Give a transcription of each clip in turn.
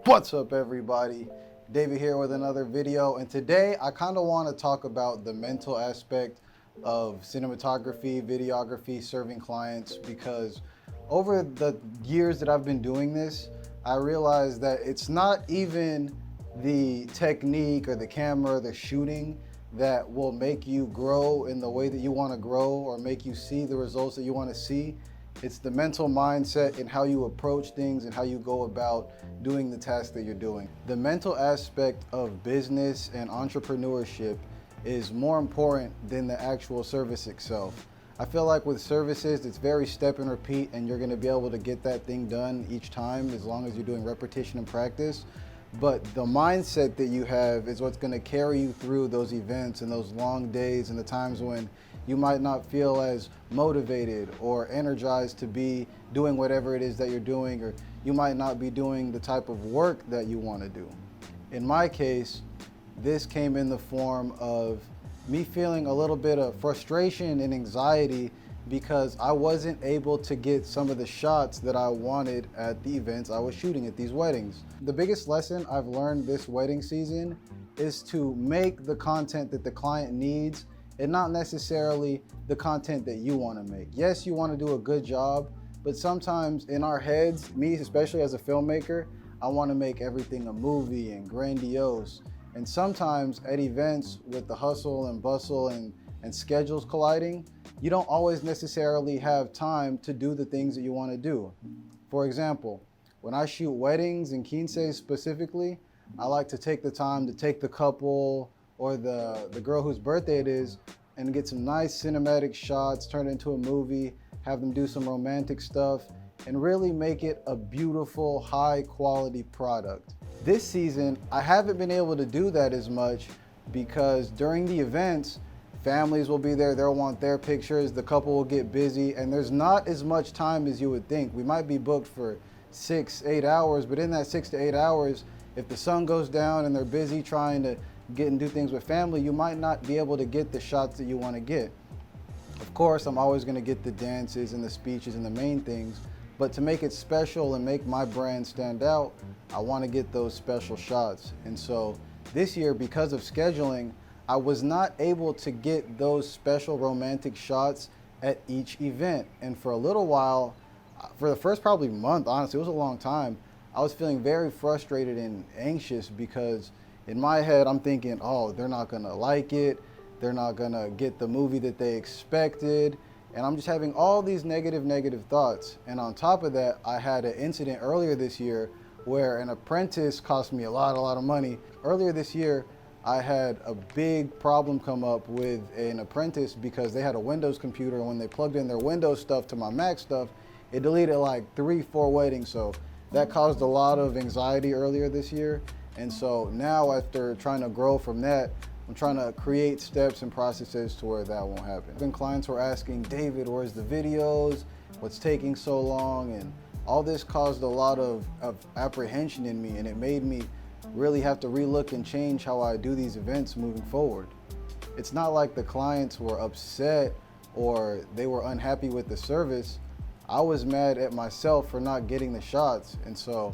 What's up, everybody? David here with another video, and today I kind of want to talk about the mental aspect of cinematography, videography, serving clients, because over the years that I've been doing this, I realized that it's not even the technique or the camera, the shooting that will make you grow in the way that you want to grow or make you see the results that you want to see. It's the mental mindset and how you approach things and how you go about doing the task that you're doing. The mental aspect of business and entrepreneurship is more important than the actual service itself. I feel like with services, it's very step and repeat, and you're gonna be able to get that thing done each time as long as you're doing repetition and practice. But the mindset that you have is what's gonna carry you through those events and those long days and the times when you might not feel as motivated or energized to be doing whatever it is that you're doing, or you might not be doing the type of work that you want to do. In my case, this came in the form of me feeling a little bit of frustration and anxiety because I wasn't able to get some of the shots that I wanted at the events I was shooting at these weddings. The biggest lesson I've learned this wedding season is to make the content that the client needs and not necessarily the content that you want to make. Yes, you want to do a good job, but sometimes in our heads, me especially as a filmmaker, I want to make everything a movie and grandiose. And sometimes at events with the hustle and bustle and schedules colliding, you don't always necessarily have time to do the things that you want to do. For example, when I shoot weddings and quinces specifically, I like to take the time to take the couple or the girl whose birthday it is and get some nice cinematic shots, turn it into a movie, have them do some romantic stuff, and really make it a beautiful, high quality product. This season, I haven't been able to do that as much because during the events, families will be there, they'll want their pictures, the couple will get busy, and there's not as much time as you would think. We might be booked for 6-8 hours, but in that 6 to 8 hours, if the sun goes down and they're busy trying to get and do things with family, you might not be able to get the shots that you want to get. Of course, I'm always going to get the dances and the speeches and the main things, but to make it special and make my brand stand out, I want to get those special shots. And so this year, because of scheduling, I was not able to get those special romantic shots at each event. And for a little while, for the first probably month, honestly, it was a long time, I was feeling very frustrated and anxious because in my head, I'm thinking, oh, they're not gonna like it. They're not gonna get the movie that they expected. And I'm just having all these negative thoughts. And on top of that, I had an incident earlier this year where an apprentice cost me a lot of money. Earlier this year, I had a big problem come up with an apprentice because they had a Windows computer, and when they plugged in their Windows stuff to my Mac stuff, it deleted like 3-4 weddings. So that caused a lot of anxiety earlier this year. And so now, after trying to grow from that, I'm trying to create steps and processes to where that won't happen. Then clients were asking, David, where's the videos? What's taking so long? And all this caused a lot of apprehension in me, and it made me really have to relook and change how I do these events moving forward. It's not like the clients were upset or they were unhappy with the service. I was mad at myself for not getting the shots. And so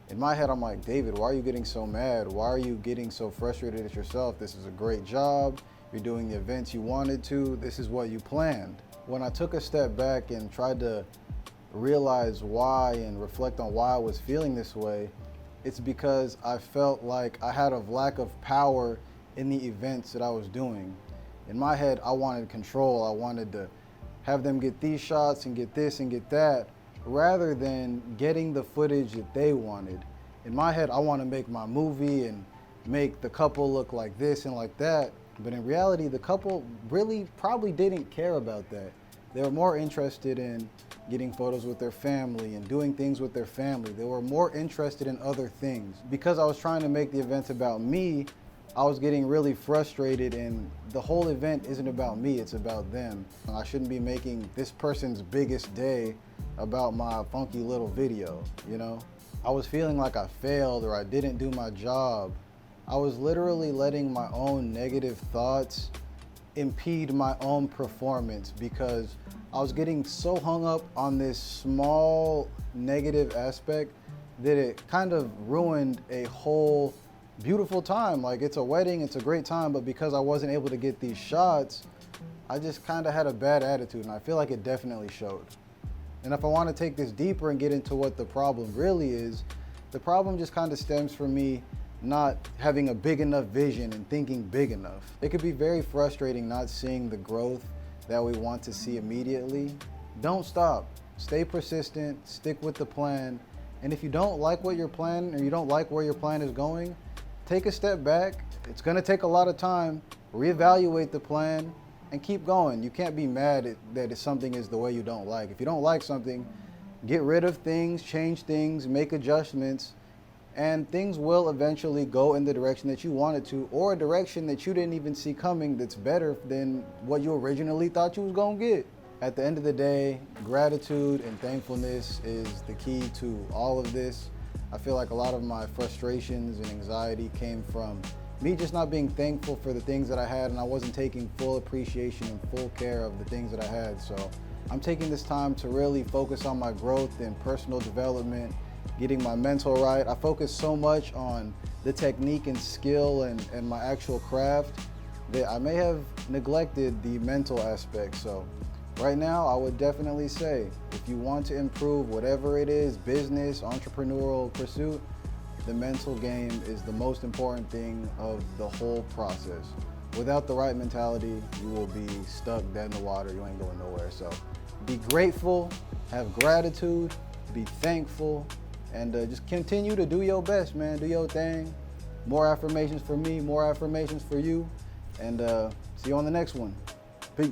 in my head, I'm like, David, why are you getting so mad? Why are you getting so frustrated at yourself? This is a great job. You're doing the events you wanted to. This is what you planned. When I took a step back and tried to realize why and reflect on why I was feeling this way, it's because I felt like I had a lack of power in the events that I was doing. In my head, I wanted control. I wanted to have them get these shots and get this and get that, rather than getting the footage that they wanted. In my head, I want to make my movie and make the couple look like this and like that. But in reality, the couple really probably didn't care about that. They were more interested in getting photos with their family and doing things with their family. They were more interested in other things. Because I was trying to make the events about me, I was getting really frustrated, and the whole event isn't about me, it's about them. I shouldn't be making this person's biggest day about my funky little video, you know? I was feeling like I failed or I didn't do my job. I was literally letting my own negative thoughts impede my own performance because I was getting so hung up on this small negative aspect that it kind of ruined a whole beautiful time. Like, it's a wedding, it's a great time, but because I wasn't able to get these shots, I just kind of had a bad attitude, and I feel like it definitely showed. And if I want to take this deeper and get into what the problem really is, the problem just kind of stems from me not having a big enough vision and thinking big enough. It could be very frustrating not seeing the growth that we want to see immediately. Don't stop. Stay persistent, stick with the plan. And if you don't like what you're planning, or you don't like where your plan is going, take a step back. It's gonna take a lot of time. Reevaluate the plan and keep going. You can't be mad that something is the way you don't like. If you don't like something, get rid of things, change things, make adjustments, and things will eventually go in the direction that you wanted to, or a direction that you didn't even see coming that's better than what you originally thought you was gonna get. At the end of the day, gratitude and thankfulness is the key to all of this. I feel like a lot of my frustrations and anxiety came from me just not being thankful for the things that I had, and I wasn't taking full appreciation and full care of the things that I had. So I'm taking this time to really focus on my growth and personal development, getting my mental right. I focus so much on the technique and skill and my actual craft that I may have neglected the mental aspect. So right now, I would definitely say, if you want to improve whatever it is, business, entrepreneurial pursuit, the mental game is the most important thing of the whole process. Without the right mentality, you will be stuck dead in the water. You ain't going nowhere. So be grateful, have gratitude, be thankful, and just continue to do your best, man. Do your thing. More affirmations for me, more affirmations for you, and see you on the next one. Peace.